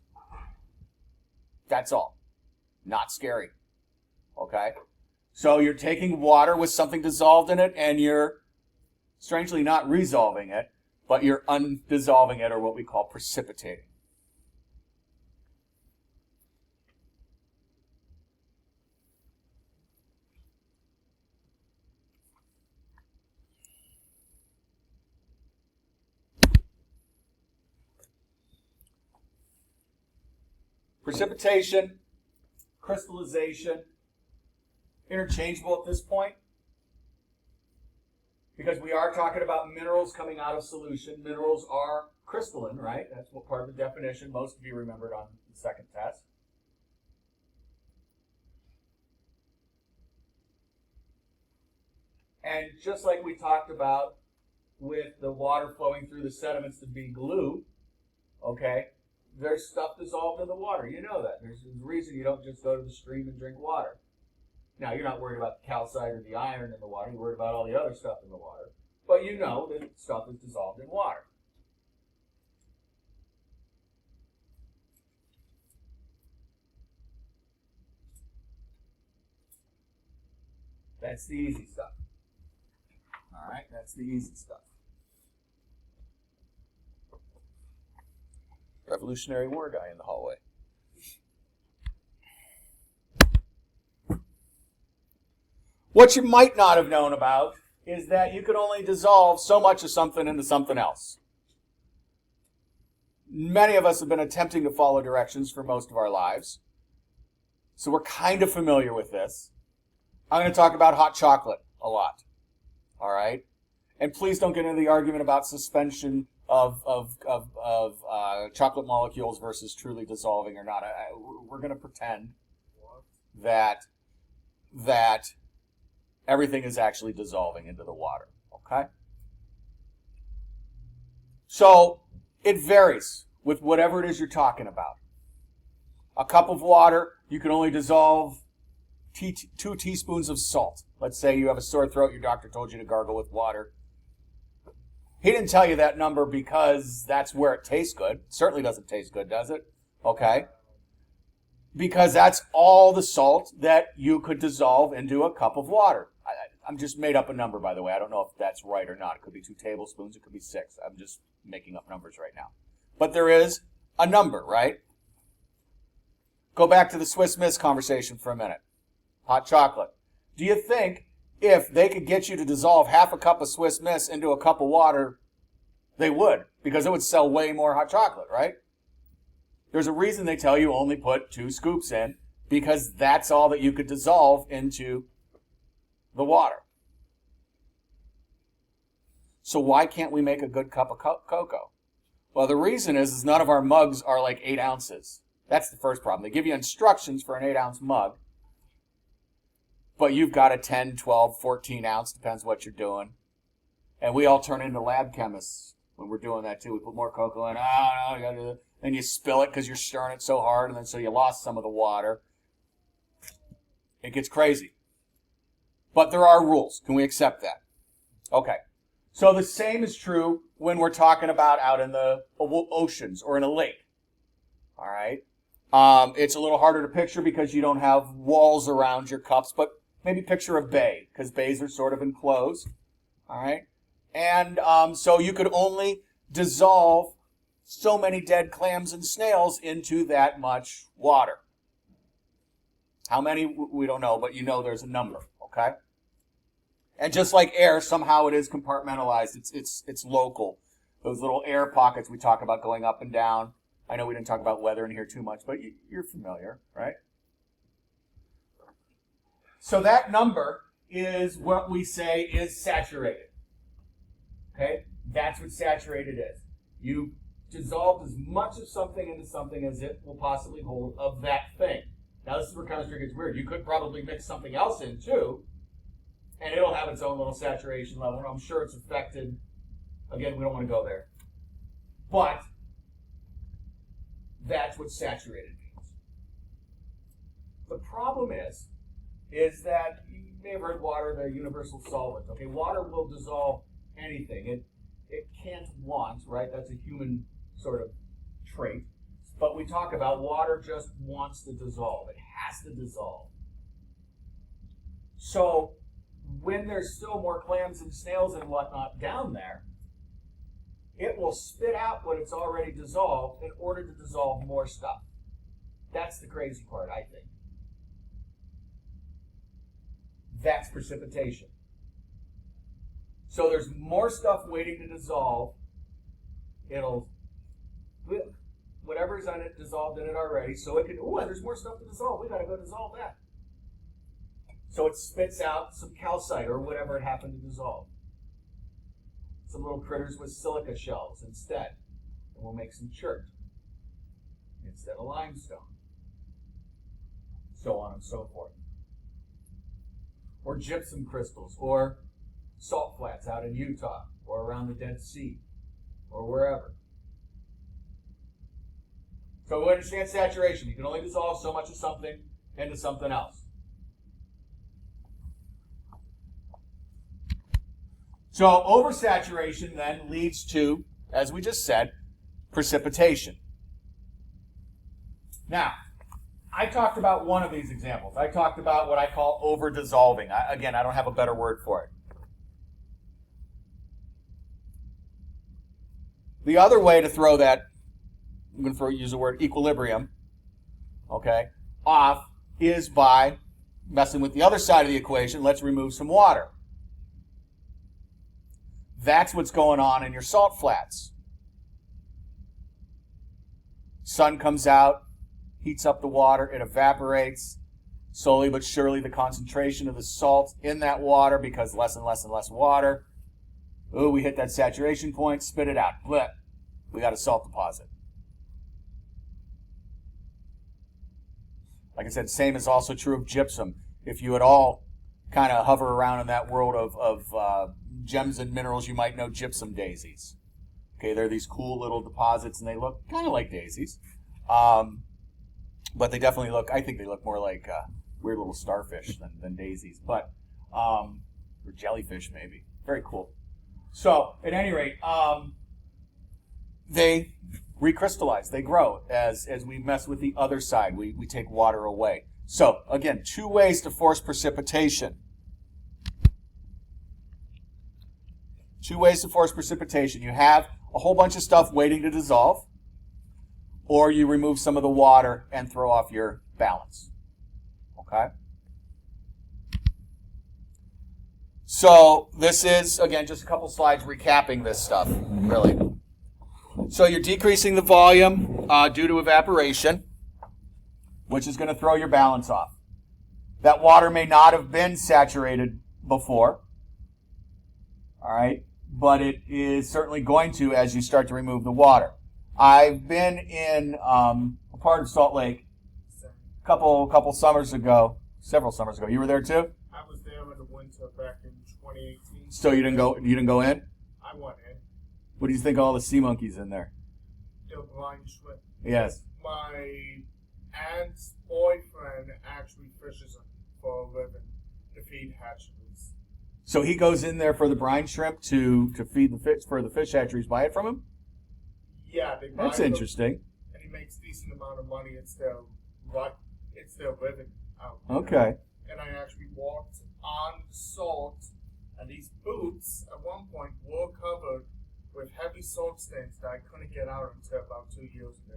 That's all. Not scary. Okay? So you're taking water with something dissolved in it, and you're strangely not resolving it, but you're undissolving it, or what we call precipitating. Precipitation, crystallization, interchangeable at this point, because we are talking about minerals coming out of solution. Minerals are crystalline, right? That's what part of the definition. Most of you remembered on the second test. And just like we talked about with the water flowing through the sediments to be glue, okay, there's stuff dissolved in the water. You know that. There's a reason you don't just go to the stream and drink water. Now, you're not worried about the calcite or the iron in the water. You're worried about all the other stuff in the water. But you know that stuff is dissolved in water. That's the easy stuff. All right, that's the easy stuff. Revolutionary war guy in the hallway. What you might not have known about is that you could only dissolve so much of something into something else. Many of us have been attempting to follow directions for most of our lives, so we're kind of familiar with this. I'm going to talk about hot chocolate a lot. All right? And please don't get into the argument about suspension of chocolate molecules versus truly dissolving or not. We're going to pretend that everything is actually dissolving into the water. Okay? So it varies with whatever it is you're talking about. A cup of water, you can only dissolve 2 teaspoons of salt. Let's say you have a sore throat, your doctor told you to gargle with water. He didn't tell you that number because that's where it tastes good. It certainly doesn't taste good, does it? Okay. Because that's all the salt that you could dissolve into a cup of water. I'm just made up a number, by the way. I don't know if that's right or not. It could be 2 tablespoons. It could be 6. I'm just making up numbers right now. But there is a number, right? Go back to the Swiss Miss conversation for a minute. Hot chocolate. Do you think if they could get you to dissolve half a cup of Swiss Miss into a cup of water, they would? Because it would sell way more hot chocolate, right? There's a reason they tell you only put 2 scoops in, because that's all that you could dissolve into the water. So why can't we make a good cup of cocoa? Well, the reason is none of our mugs are like 8 ounces. That's the first problem. They give you instructions for an 8-ounce mug, but you've got a 10, 12, 14 ounce, depends what you're doing. And we all turn into lab chemists when we're doing that too. We put more cocoa in, no, you gotta do it. Then you spill it because you're stirring it so hard, and then so you lost some of the water. It gets crazy. But there are rules. Can we accept that? Okay. So the same is true when we're talking about out in the oceans or in a lake. All right. It's a little harder to picture because you don't have walls around your cups, but maybe picture a bay, because bays are sort of enclosed. All right. And so you could only dissolve so many dead clams and snails into that much water. How many? We don't know, but you know there's a number. Okay. And just like air, somehow it is compartmentalized. It's local. Those little air pockets we talk about going up and down. I know we didn't talk about weather in here too much, but you're familiar, right? So that number is what we say is saturated. Okay? That's what saturated is. You dissolved as much of something into something as it will possibly hold of that thing. Now this is where chemistry gets weird. You could probably mix something else in too, and it'll have its own little saturation level. And I'm sure it's affected. Again, we don't want to go there. But that's what saturated means. The problem is that may have heard water, the universal solvent. Okay, water will dissolve anything. It can't want, right? That's a human sort of trait. But we talk about water just wants to dissolve. It has to dissolve. So when there's still more clams and snails and whatnot down there, it will spit out what it's already dissolved in order to dissolve more stuff. That's the crazy part, I think. That's precipitation. So there's more stuff waiting to dissolve. It'll, whatever's on it, dissolved in it already. So it can, there's more stuff to dissolve. We got to go dissolve that. So it spits out some calcite or whatever it happened to dissolve. Some little critters with silica shells instead. And we'll make some chert instead of limestone. So on and so forth. Or gypsum crystals, or salt flats out in Utah, or around the Dead Sea, or wherever. So we understand saturation. You can only dissolve so much of something into something else. So oversaturation then leads to, as we just said, precipitation. Now, I talked about one of these examples. I talked about what I call over-dissolving. Again, I don't have a better word for it. The other way to throw that, I'm going to use the word equilibrium, okay, off is by messing with the other side of the equation. Let's remove some water. That's what's going on in your salt flats. Sun comes out, heats up the water, it evaporates. Slowly but surely the concentration of the salt in that water becomes less and less and less water. Ooh, we hit that saturation point, spit it out. Blech. We got a salt deposit. Like I said, same is also true of gypsum. If you at all kind of hover around in that world of gems and minerals, you might know gypsum daisies. Okay, they're these cool little deposits, and they look kind of like daisies. But they definitely look, I think they look more like weird little starfish than daisies. But, or jellyfish maybe. Very cool. So, at any rate, they recrystallize, they grow as we mess with the other side. We take water away. So, again, two ways to force precipitation. Two ways to force precipitation. You have a whole bunch of stuff waiting to dissolve, or you remove some of the water and throw off your balance. Okay? So, this is, again, just a couple slides recapping this stuff, really. So, you're decreasing the volume due to evaporation, which is going to throw your balance off. That water may not have been saturated before, all right, but it is certainly going to as you start to remove the water. I've been in a part of Salt Lake a couple summers ago, several summers ago. You were there too? I was there in the winter back in 2018. So you didn't go in? I went in. What do you think of all the sea monkeys in there? They're blind shrimp. Yes. My aunt's boyfriend actually fishes them for a living to feed hatcheries. So he goes in there for the brine shrimp to feed the fish for the fish hatcheries. Buy it from him? Yeah, they buy That's them, interesting. and he makes decent amount of money. It's their living out there. Okay. And I actually walked on salt, and these boots at one point were covered with heavy salt stains that I couldn't get out until about 2 years ago.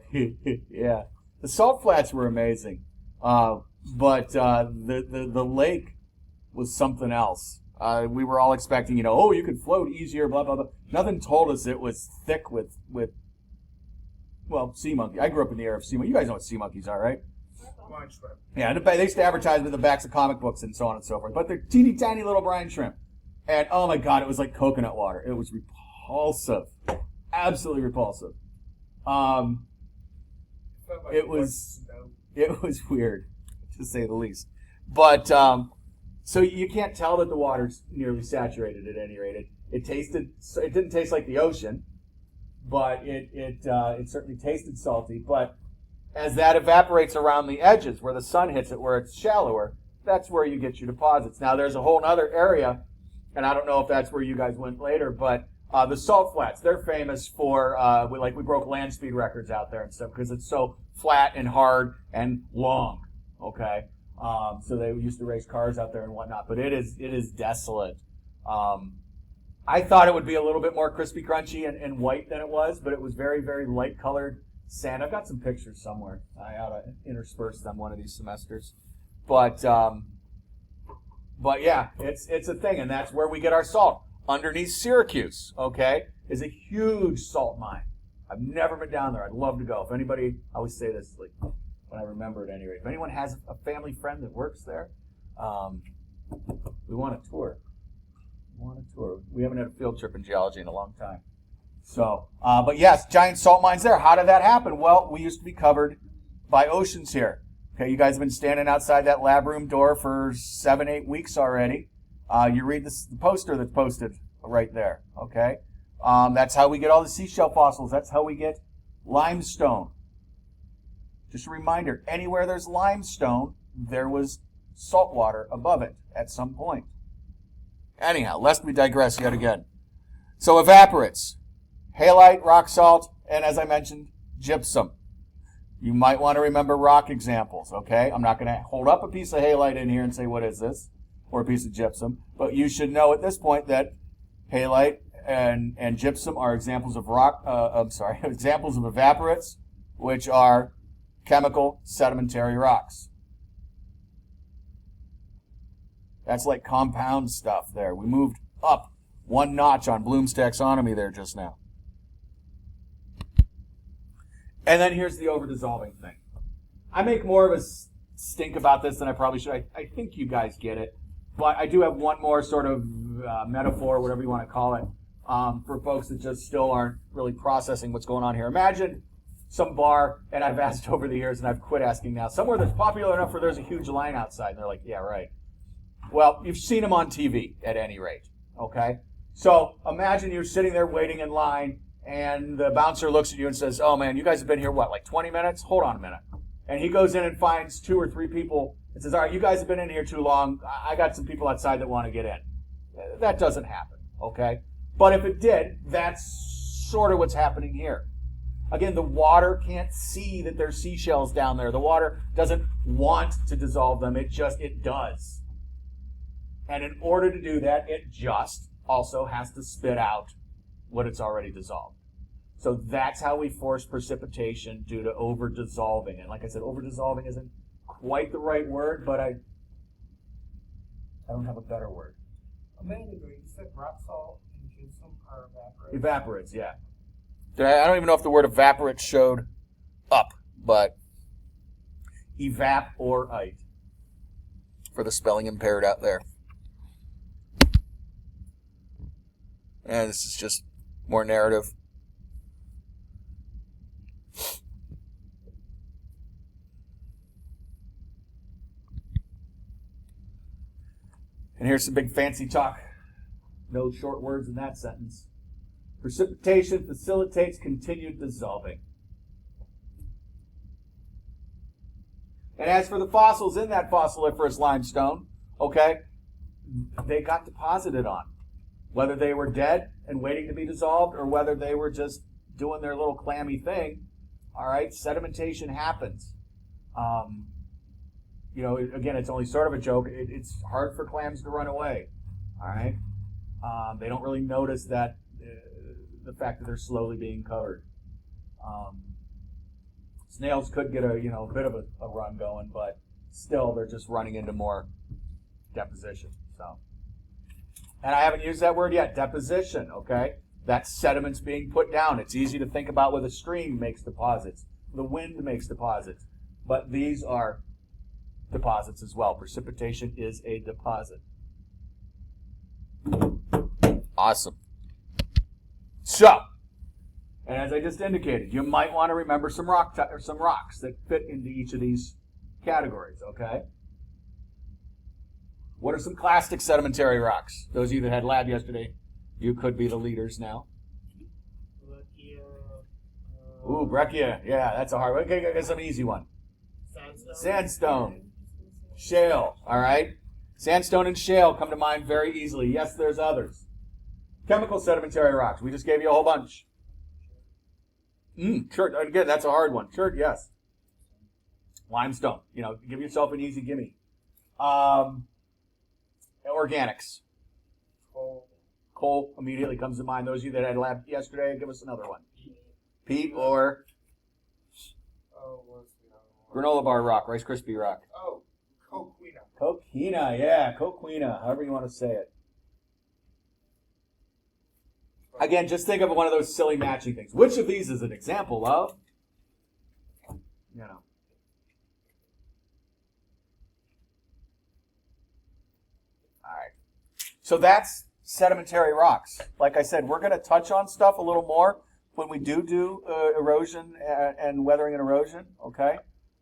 Yeah. The salt flats were amazing. But the lake was something else. We were all expecting, you could float easier, blah, blah, blah. Nothing told us it was thick with sea monkey. I grew up in the era of sea monkey. You guys know what sea monkeys are, right? Blind shrimp. Yeah, they used to advertise them in the backs of comic books and so on and so forth. But they're teeny tiny little brine shrimp. And oh my God, it was like coconut water. It was repulsive. Absolutely repulsive. It was weird, to say the least. But so you can't tell that the water's nearly saturated at any rate. It didn't taste like the ocean, but it certainly tasted salty. But as that evaporates around the edges where the sun hits it, where it's shallower, that's where you get your deposits. Now, there's a whole other area, and I don't know if that's where you guys went later, but the salt flats, they're famous for, we broke land speed records out there and stuff because it's so flat and hard and long, okay? So they used to race cars out there and whatnot, but it is desolate. I thought it would be a little bit more crispy, crunchy, and white than it was, but it was very, very light colored sand. I've got some pictures somewhere. I ought to intersperse them one of these semesters. But yeah, it's a thing, and that's where we get our salt. Underneath Syracuse, okay, is a huge salt mine. I've never been down there. I'd love to go. If anybody, I always say this like when I remember at any rate. If anyone has a family friend that works there, we want a tour. We haven't had a field trip in geology in a long time. So, but yes, giant salt mines there. How did that happen? Well, we used to be covered by oceans here. Okay, you guys have been standing outside that lab room door for 7-8 weeks already. You read the poster that's posted right there. Okay, that's how we get all the seashell fossils. That's how we get limestone. Just a reminder: anywhere there's limestone, there was salt water above it at some point. Anyhow, lest we digress yet again. So evaporates, halite, rock salt, and as I mentioned, gypsum. You might want to remember rock examples, okay? I'm not going to hold up a piece of halite in here and say, what is this? Or a piece of gypsum. But you should know at this point that halite and gypsum are examples of examples of evaporates, which are chemical sedimentary rocks. That's like compound stuff there. We moved up one notch on Bloom's taxonomy there just now. And then here's the over-dissolving thing. I make more of a stink about this than I probably should. I think you guys get it. But I do have one more sort of metaphor, whatever you want to call it, for folks that just still aren't really processing what's going on here. Imagine some bar, and I've asked over the years, and I've quit asking now, somewhere that's popular enough where there's a huge line outside. And they're like, yeah, right. Well, you've seen them on TV at any rate, okay? So imagine you're sitting there waiting in line, and the bouncer looks at you and says, oh, man, you guys have been here, what, like 20 minutes? Hold on a minute. And he goes in and finds 2 or 3 people and says, all right, you guys have been in here too long. I got some people outside that want to get in. That doesn't happen, okay? But if it did, that's sort of what's happening here. Again, the water can't see that there's seashells down there. The water doesn't want to dissolve them. It does. And in order to do that, it just also has to spit out what it's already dissolved. So that's how we force precipitation due to over-dissolving. And like I said, over-dissolving isn't quite the right word, but I don't have a better word. A minute ago, you said rock salt and gypsum are evaporates. Evaporates, yeah. I don't even know if the word evaporate showed up, but evap or ite for the spelling impaired out there. And this is just more narrative. And here's some big fancy talk. No short words in that sentence. Precipitation facilitates continued dissolving. And as for the fossils in that fossiliferous limestone, okay, they got deposited on. Whether they were dead and waiting to be dissolved or whether they were just doing their little clammy thing, all right, sedimentation happens. Again, it's only sort of a joke. It's hard for clams to run away, all right? They don't really notice that the fact that they're slowly being covered. Snails could get a bit of a run going, but still they're just running into more deposition. So, and I haven't used that word yet, deposition, okay? That's sediments being put down. It's easy to think about with a stream makes deposits. The wind makes deposits. But these are deposits as well. Precipitation is a deposit. Awesome. So, and as I just indicated, you might want to remember some rocks that fit into each of these categories, okay? What are some classic sedimentary rocks? Those of you that had lab yesterday, you could be the leaders now. Breccia. Yeah, that's a hard one. Okay, I got some easy one. Sandstone. Sandstone. Shale, all right? Sandstone and shale come to mind very easily. Yes, there's others. Chemical sedimentary rocks. We just gave you a whole bunch. Chert. Again, that's a hard one. Chert, yes. Limestone. Give yourself an easy gimme. Organics. Coal immediately comes to mind. Those of you that had lab yesterday, give us another one. Peat or granola bar rock, Rice Krispie rock. Oh, coquina. Coquina, yeah, coquina, however you want to say it. Again, just think of one of those silly matching things. Which of these is an example of, All right. So that's sedimentary rocks. Like I said, we're going to touch on stuff a little more when we do erosion and weathering and erosion, okay?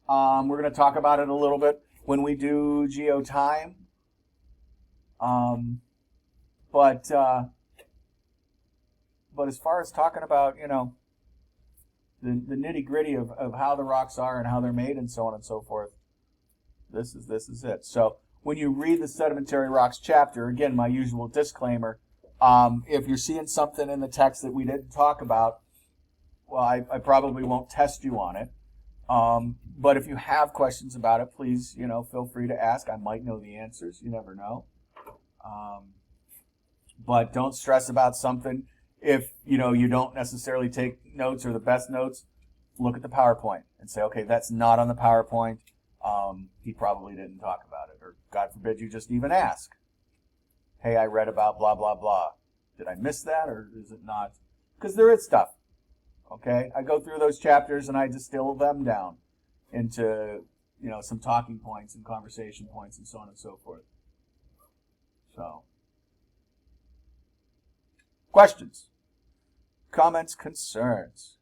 We're going to talk about it a little bit when we do geotime. But as far as talking about, the nitty-gritty of how the rocks are and how they're made and so on and so forth, this is it. So when you read the sedimentary rocks chapter, again, my usual disclaimer, if you're seeing something in the text that we didn't talk about, well, I probably won't test you on it. But if you have questions about it, please, feel free to ask. I might know the answers. You never know. But don't stress about something. If, you don't necessarily take notes or the best notes, look at the PowerPoint and say, okay, that's not on the PowerPoint. He probably didn't talk about it. Or God forbid you just even ask. Hey, I read about blah, blah, blah. Did I miss that or is it not? Because there is stuff. Okay? I go through those chapters and I distill them down into, some talking points and conversation points and so on and so forth. So, questions, comments, concerns.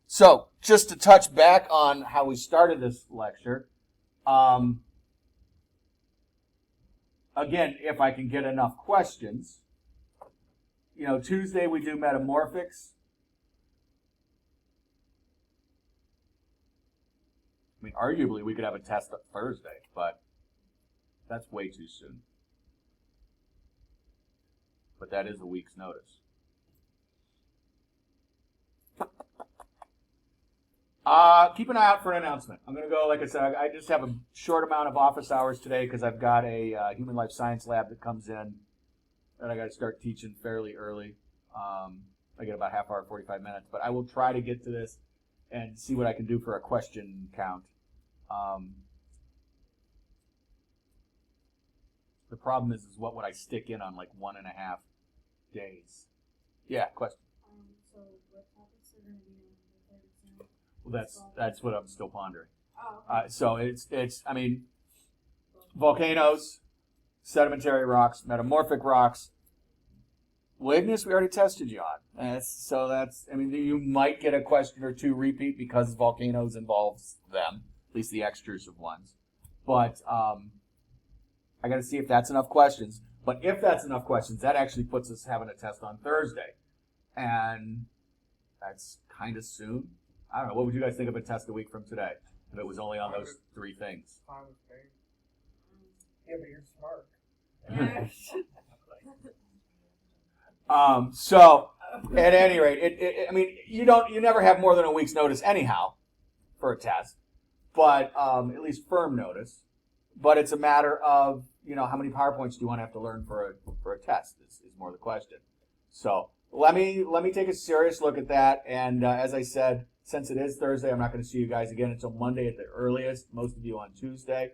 So, just to touch back on how we started this lecture, again, if I can get enough questions, Tuesday we do metamorphics. I mean, arguably we could have a test on Thursday, but that's way too soon. But that is a week's notice. Keep an eye out for an announcement. I'm going to go, like I said, I just have a short amount of office hours today because I've got a human life science lab that comes in that I got to start teaching fairly early. I get about half hour, 45 minutes, but I will try to get to this and see what I can do for a question count. The problem is what would I stick in on like 1.5 days? Yeah, question. So what topics are going to be on the third exam? Well, that's what I'm still pondering. Oh, okay. So it's I mean, volcanoes, sedimentary rocks, metamorphic rocks. Igneous, we already tested you on. I mean, you might get a question or two repeat because volcanoes involves them, at least the extrusive ones. But I got to see if that's enough questions. But if that's enough questions, that actually puts us having a test on Thursday. And that's kind of soon. I don't know. What would you guys think of a test a week from today if it was only on those 3 things? Yeah, but you're smart. So, at any rate, I mean, you never have more than a week's notice anyhow for a test, but at least firm notice. But it's a matter of how many PowerPoints do you want to have to learn for a test is more the question. So let me take a serious look at that. And as I said, since it is Thursday, I'm not going to see you guys again until Monday at the earliest. Most of you on Tuesday.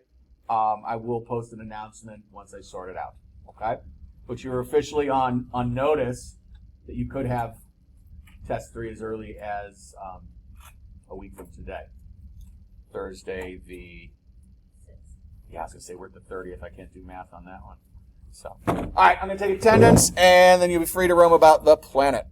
I will post an announcement once I sort it out. Okay. But you're officially on notice that you could have test 3 as early as a week from today. Thursday, I was going to say we're at the 30th. I can't do math on that one. So, all right, I'm going to take attendance, and then you'll be free to roam about the planet.